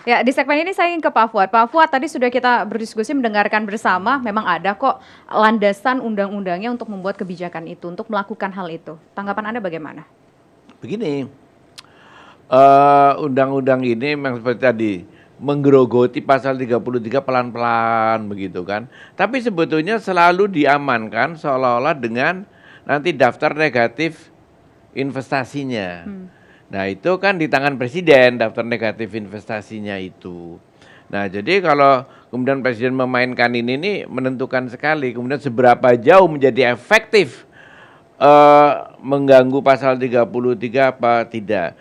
Ya, di segmen ini saya ingin ke Pak Fuad. Pak Fuad, tadi sudah kita berdiskusi mendengarkan bersama, memang ada kok landasan undang-undangnya untuk membuat kebijakan itu, untuk melakukan hal itu. Tanggapan Anda bagaimana? Begini, undang-undang ini memang seperti tadi, menggerogoti pasal 33 pelan-pelan begitu kan. Tapi sebetulnya selalu diamankan seolah-olah dengan nanti daftar negatif investasinya. Nah itu kan di tangan presiden daftar negatif investasinya itu. Nah jadi kalau kemudian presiden memainkan ini nih menentukan sekali kemudian seberapa jauh menjadi efektif mengganggu pasal 33 apa tidak.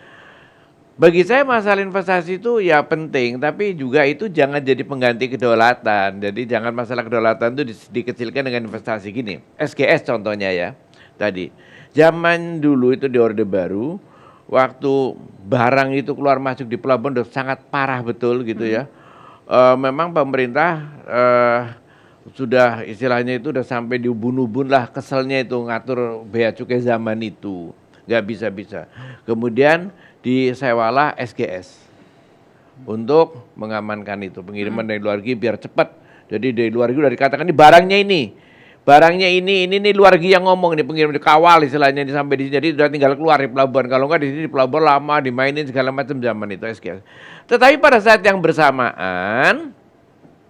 Bagi saya masalah investasi itu ya penting, tapi juga itu jangan jadi pengganti kedaulatan. Jadi jangan masalah kedaulatan itu dikecilkan dengan investasi gini. SGS contohnya ya, tadi. Zaman dulu itu di Orde Baru, waktu barang itu keluar masuk di pelabuhan udah sangat parah betul gitu ya. Memang pemerintah sudah istilahnya itu udah sampai di ubun-ubun lah keselnya itu ngatur bea cukai zaman itu. Nggak bisa-bisa. Kemudian disewalah SGS untuk mengamankan itu pengiriman dari luar negeri biar cepat. Jadi dari luar negeri udah dikatakan ini barangnya ini nih luar negeri yang ngomong nih pengirim dikawal istilahnya ini sampai di sini. Jadi udah tinggal keluar di pelabuhan. Kalau nggak di sini di pelabuhan lama dimainin segala macam zaman itu SGS. Tetapi pada saat yang bersamaan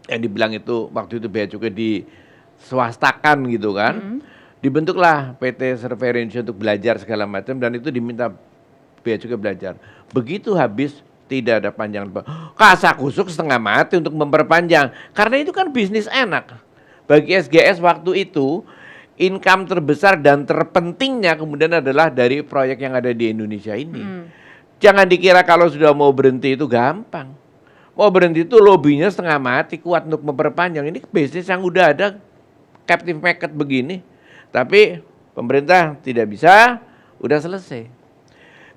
yang dibilang itu waktu itu bea cukai diswastakan gitu kan. Dibentuklah PT Survey Indonesia untuk belajar segala macam dan itu diminta bea cukai belajar. Begitu habis tidak ada panjang. Kasakusuk setengah mati untuk memperpanjang. Karena itu kan bisnis enak. Bagi SGS waktu itu income terbesar dan terpentingnya kemudian adalah dari proyek yang ada di Indonesia ini. Jangan dikira kalau sudah mau berhenti itu gampang. Mau berhenti itu lobbynya setengah mati kuat untuk memperpanjang. Ini bisnis yang udah ada captive market begini. Tapi pemerintah tidak bisa, udah selesai.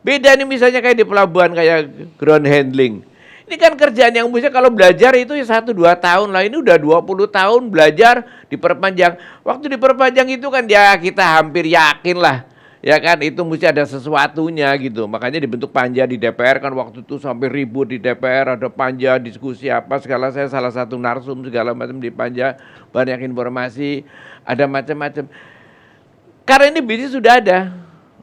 Beda nih misalnya kayak di pelabuhan kayak ground handling. Ini kan kerjaan yang bisa kalau belajar itu ya 1-2 tahun lah. Ini udah 20 tahun belajar diperpanjang. Waktu diperpanjang itu kan ya kita hampir yakin lah. Ya kan itu mesti ada sesuatunya gitu. Makanya dibentuk panja di DPR kan waktu itu sampai ribut di DPR. Ada panja diskusi apa segala saya salah satu narsum segala macam di panja. Banyak informasi ada macam-macam. Karena ini bisnis sudah ada.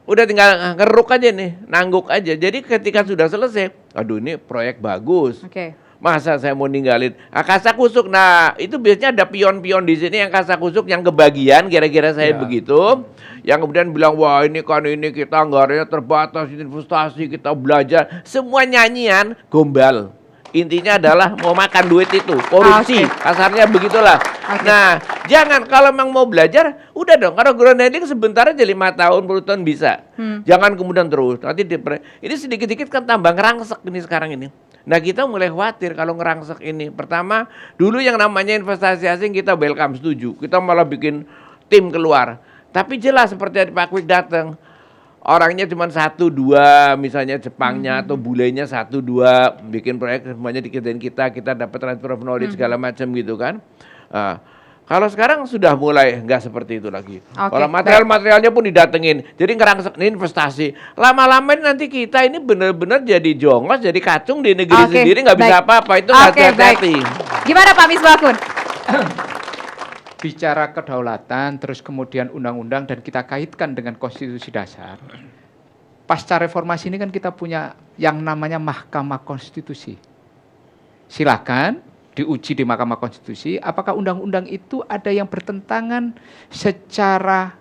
Udah tinggal ngeruk aja nih, nangguk aja. Jadi ketika sudah selesai, aduh ini proyek bagus. Masa saya mau ninggalin? Kasakusuk. Nah, itu biasanya ada pion-pion di sini yang kasakusuk yang kebagian, kira-kira saya begitu. Yang kemudian bilang, wah ini kan ini kita anggarannya terbatas, investasi, kita belajar. Semua nyanyian gombal. Intinya adalah mau makan duit itu, korupsi, kasarnya begitulah. Nah, jangan kalau memang mau belajar, udah dong. Kalau ground handling sebentar aja 5 tahun, 10 tahun bisa. Jangan kemudian terus. Nanti ini sedikit-sedikit kan tambah ngerangsek ini sekarang ini. Nah kita mulai khawatir kalau ngerangsek ini. Pertama, dulu yang namanya investasi asing kita welcome, setuju. Kita malah bikin tim keluar. Tapi jelas seperti Pak Kwik datang. Orangnya cuma 1-2 misalnya Jepangnya atau bulenya 1-2 bikin proyek semuanya dikerjain kita dapat transfer of knowledge segala macam gitu kan. Kalau sekarang sudah mulai nggak seperti itu lagi. Kalau material-materialnya pun didatengin. Jadi ngerangsek ini investasi. Lama-lama nanti kita ini benar-benar jadi jongos, jadi kacung di negeri sendiri nggak bisa apa-apa. Itu hati-hati. Gimana Pak Misbahkun? Bicara kedaulatan, terus kemudian undang-undang dan kita kaitkan dengan konstitusi dasar. Pasca reformasi ini kan kita punya yang namanya Mahkamah Konstitusi. Silakan diuji di Mahkamah Konstitusi, apakah undang-undang itu ada yang bertentangan secara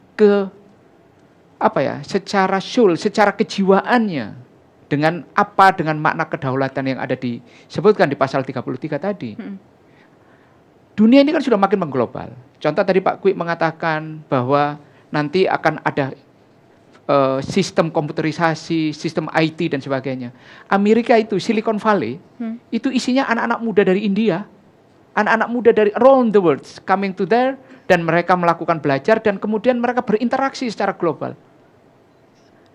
secara secara kejiwaannya dengan makna kedaulatan yang ada disebutkan di pasal 33 tadi. Dunia ini kan sudah makin mengglobal. Contoh tadi Pak Kwik mengatakan bahwa nanti akan ada sistem komputerisasi, sistem IT dan sebagainya. Amerika itu, Silicon Valley, itu isinya anak-anak muda dari India, anak-anak muda dari around the world coming to there, dan mereka melakukan belajar dan kemudian mereka berinteraksi secara global.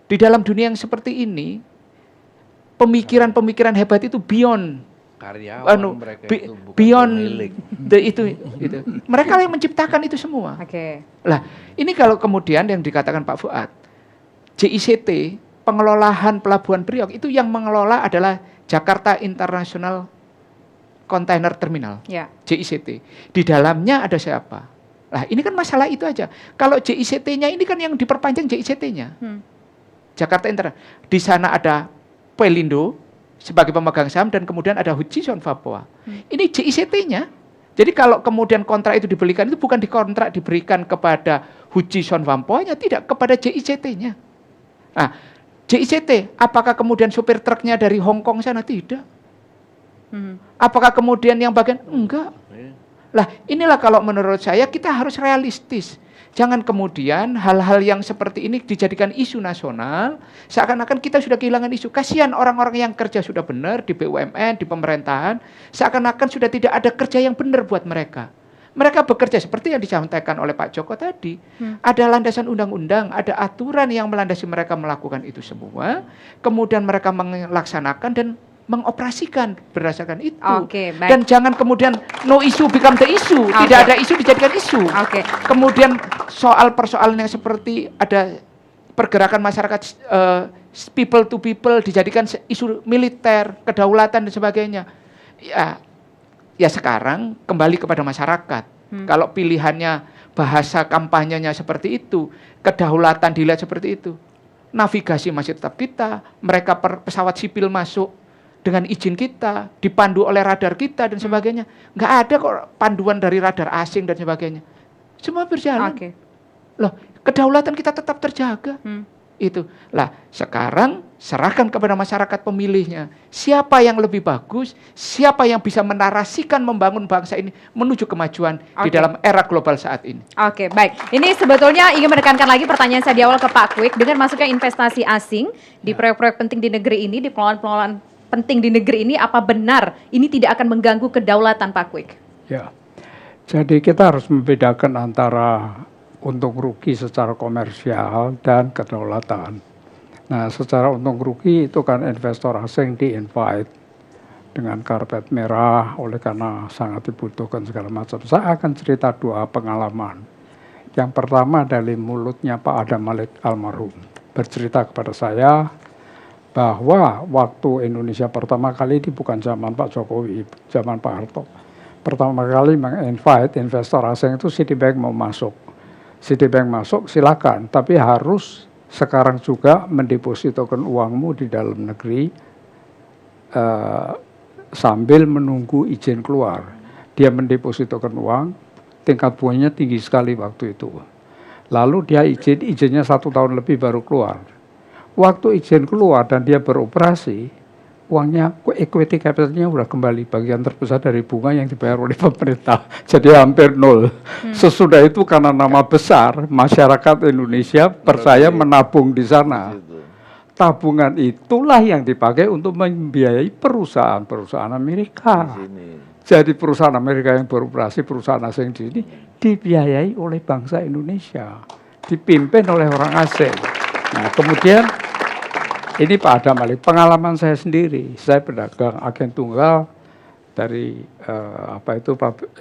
Di dalam dunia yang seperti ini, pemikiran-pemikiran hebat itu beyond mereka itu beyond itu. Mereka yang menciptakan itu semua. Lah, ini kalau kemudian yang dikatakan Pak Fuad, JICT, pengelolaan pelabuhan Priok itu yang mengelola adalah Jakarta International Container Terminal, Ya. JICT. Di dalamnya ada siapa? Nah, ini kan masalah itu aja. Kalau JICT-nya ini kan yang diperpanjang JICT-nya. Jakarta Internet. Di sana ada Pelindo sebagai pemegang saham dan kemudian ada Hutchison Papua. Ini JICT-nya. Jadi kalau kemudian kontrak itu dibelikan itu bukan dikontrak diberikan kepada Hutchison Papua-nya, tidak, kepada JICT-nya. Nah, JICT, apakah kemudian supir truknya dari Hong Kong sana? Tidak. Apakah kemudian yang bagian? Enggak. Lah, inilah kalau menurut saya kita harus realistis. Jangan kemudian hal-hal yang seperti ini dijadikan isu nasional, seakan-akan kita sudah kehilangan isu. Kasihan orang-orang yang kerja sudah benar di BUMN, di pemerintahan, seakan-akan sudah tidak ada kerja yang benar buat mereka. Mereka bekerja seperti yang disampaikan oleh Pak Joko tadi. Ada landasan undang-undang, ada aturan yang melandasi mereka melakukan itu semua, kemudian mereka melaksanakan dan mengoperasikan berdasarkan itu. Oke, baik. Dan jangan kemudian no issue become the issue. Oke. Tidak ada isu dijadikan isu. Oke. Kemudian soal persoalan yang seperti ada pergerakan masyarakat people to people dijadikan isu militer, kedaulatan dan sebagainya. Ya sekarang kembali kepada masyarakat. Kalau pilihannya bahasa kampanyenya seperti itu, kedaulatan dilihat seperti itu, navigasi masih tetap kita, mereka pesawat sipil masuk dengan izin kita, dipandu oleh radar kita dan sebagainya. Nggak ada kok panduan dari radar asing dan sebagainya. Semua berjalan. Oke. Loh, kedaulatan kita tetap terjaga. Itu. Lah, sekarang serahkan kepada masyarakat pemilihnya. Siapa yang lebih bagus, siapa yang bisa menarasikan membangun bangsa ini menuju kemajuan di dalam era global saat ini. Oke, baik. Ini sebetulnya ingin menekankan lagi pertanyaan saya di awal ke Pak Kwik, dengan masuknya investasi asing di proyek-proyek penting di negeri ini, di pengelolaan penting di negeri ini, apa benar ini tidak akan mengganggu kedaulatan, Pak Kwik? Ya, jadi kita harus membedakan antara untung rugi secara komersial dan kedaulatan. Nah, secara untung rugi itu kan investor asing di-invite dengan karpet merah oleh karena sangat dibutuhkan segala macam. Saya akan cerita dua pengalaman. Yang pertama dari mulutnya Pak Adam Malik almarhum, bercerita kepada saya bahwa waktu Indonesia pertama kali, ini bukan zaman Pak Jokowi, zaman Pak Harto, pertama kali menginvite investor asing itu Citibank mau masuk. Citibank masuk silakan, tapi harus sekarang juga mendepositokan uangmu di dalam negeri sambil menunggu izin keluar. Dia mendepositokan uang, tingkat bunganya tinggi sekali waktu itu. Lalu dia izinnya 1 tahun lebih baru keluar. Waktu izin keluar dan dia beroperasi, uangnya, equity capitalnya udah kembali, bagian terbesar dari bunga yang dibayar oleh pemerintah. Jadi hampir nol. Sesudah itu karena nama besar, masyarakat Indonesia percaya menabung di sana. Tabungan itulah yang dipakai untuk membiayai perusahaan-perusahaan Amerika. Jadi perusahaan Amerika yang beroperasi, perusahaan asing di sini, dibiayai oleh bangsa Indonesia. Dipimpin oleh orang asing. Nah, kemudian ini Pak Adam Malik, pengalaman saya sendiri, saya pedagang agen tunggal dari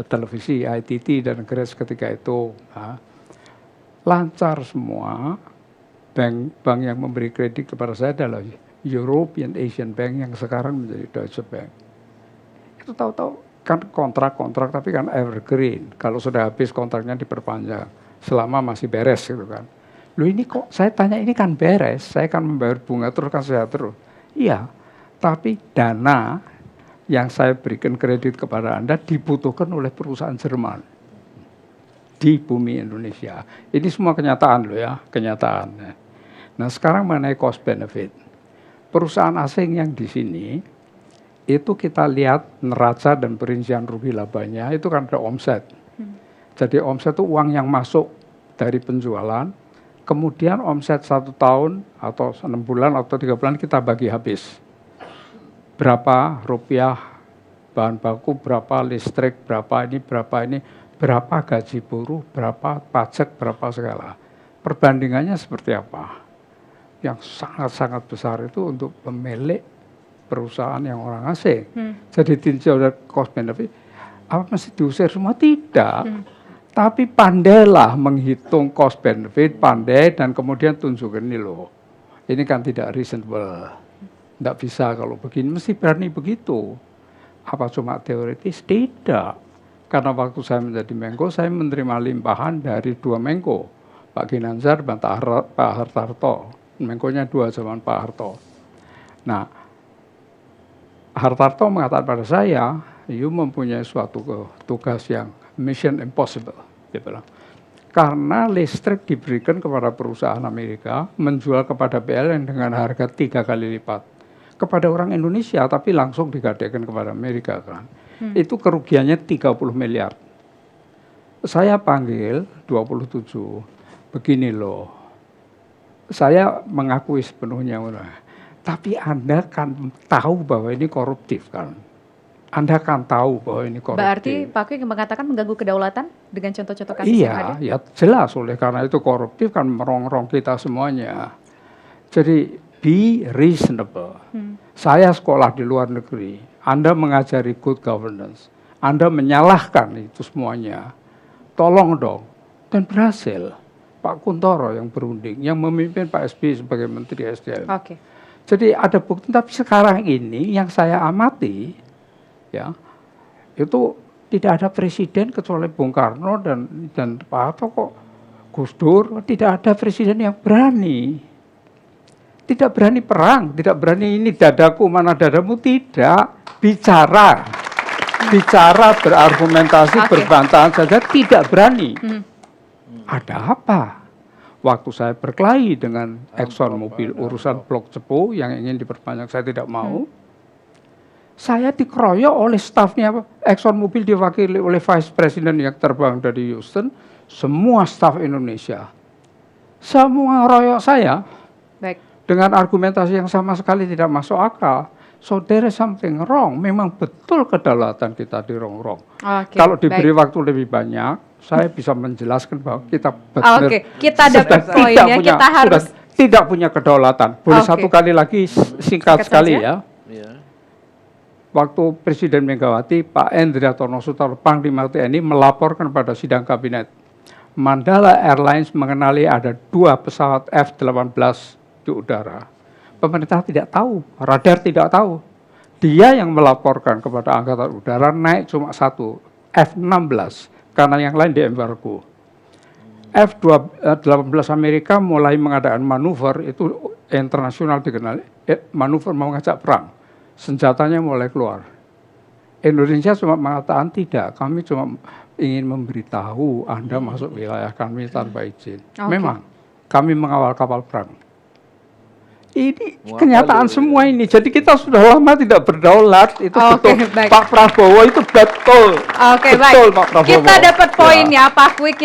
televisi ITT dan Grace ketika itu, lancar semua. Bank yang memberi kredit kepada saya adalah European Asian Bank yang sekarang menjadi Deutsche Bank. Itu tahu-tahu kan kontrak tapi kan evergreen. Kalau sudah habis kontraknya diperpanjang selama masih beres gitu kan. Loh ini kok saya tanya, ini kan beres, saya kan membayar bunga terus kan sehat terus. Iya, tapi dana yang saya berikan kredit kepada Anda dibutuhkan oleh perusahaan Jerman di bumi Indonesia. Ini semua kenyataan loh ya, kenyataan. Nah sekarang mengenai cost benefit. Perusahaan asing yang di sini, itu kita lihat neraca dan perincian rugi labanya, itu kan ada omset. Jadi omset itu uang yang masuk dari penjualan, kemudian omset 1 tahun atau 6 bulan atau 3 bulan kita bagi habis. Berapa rupiah bahan baku, berapa listrik, berapa ini, berapa gaji buruh, berapa pajak, berapa segala. Perbandingannya seperti apa? Yang sangat-sangat besar itu untuk pemilik perusahaan yang orang asing. Jadi tinjau dari cost benefit, apa mesti diusir semua? Tidak. Tapi pandailah menghitung cost benefit, pandai dan kemudian tunjukkan ini loh. Ini kan tidak reasonable. Tidak bisa kalau begini, mesti berani begitu. Apa cuma teoritis? Tidak. Karena waktu saya menjadi Menko, saya menerima limpahan dari 2 Menko, Pak Ginanjar dan Pak Hartarto. Menkonya 2 zaman Pak Harto. Nah, Hartarto mengatakan pada saya, you mempunyai suatu tugas yang mission impossible. Dia bilang. Karena listrik diberikan kepada perusahaan Amerika, menjual kepada PLN dengan harga 3 kali lipat. Kepada orang Indonesia, tapi langsung digadaikan kepada Amerika kan. Itu kerugiannya 30 miliar. Saya panggil 27, begini loh. Saya mengakui sepenuhnya, tapi Anda kan tahu bahwa ini koruptif kan. Anda kan tahu bahwa ini koruptif. Berarti Pak Kwik mengatakan mengganggu kedaulatan dengan contoh-contoh kasus yang ada? Iya, ya jelas oleh karena itu koruptif kan merongrong kita semuanya. Jadi be reasonable. Saya sekolah di luar negeri, Anda mengajari good governance, Anda menyalahkan itu semuanya. Tolong dong, dan berhasil. Pak Kuntoro yang berunding, yang memimpin Pak SBY sebagai Menteri SDM. Oke. Jadi ada bukti, tapi sekarang ini yang saya amati, ya, itu tidak ada presiden kecuali Bung Karno dan Pak Harto kok. Gus Dur, tidak ada presiden yang berani. Tidak berani perang, tidak berani ini dadaku mana dadamu, tidak. Bicara berargumentasi, berbantahan saja tidak berani. Ada apa? Waktu saya berkelahi dengan Exxon Mobil urusan blok Cepu yang ingin diperpanjang, saya tidak mau. Saya dikeroyok oleh stafnya Exxon Mobil diwakili oleh Vice President yang terbang dari Houston, semua staf Indonesia. Semua royok saya. Baik. Dengan argumentasi yang sama sekali tidak masuk akal. So there is something wrong. Memang betul kedaulatan kita dirongrong. Oke, Kalau diberi baik. waktu lebih banyak, saya bisa menjelaskan bahwa kita benar. Oke, kita dapat sudah poinnya, tidak punya- kita harus sudah tidak punya kedaulatan. Boleh Oke. satu kali lagi singkat sekali saja. ya. Ya. Waktu Presiden Megawati, Pak Endriatono Sutarto, Panglima TNI melaporkan pada sidang kabinet, Mandala Airlines mengenali ada 2 pesawat F-18 di udara. Pemerintah tidak tahu, radar tidak tahu. Dia yang melaporkan kepada Angkatan Udara naik cuma 1, F-16, karena yang lain di embargo. F-18 Amerika mulai mengadakan manuver, itu internasional dikenal, manuver mau ngajak perang. Senjatanya mulai keluar. Indonesia cuma mengatakan tidak, kami cuma ingin memberitahu Anda masuk wilayah kami tanpa izin. Oke. Memang, kami mengawal kapal perang. Ini Wah, kenyataan kalau- semua ini. Jadi kita sudah lama tidak berdaulat, itu Oke, betul. baik. Pak Prabowo itu betul. Oke, Betul, baik. Pak Prabowo. Kita dapat poin Ya. ya, Pak Kwik.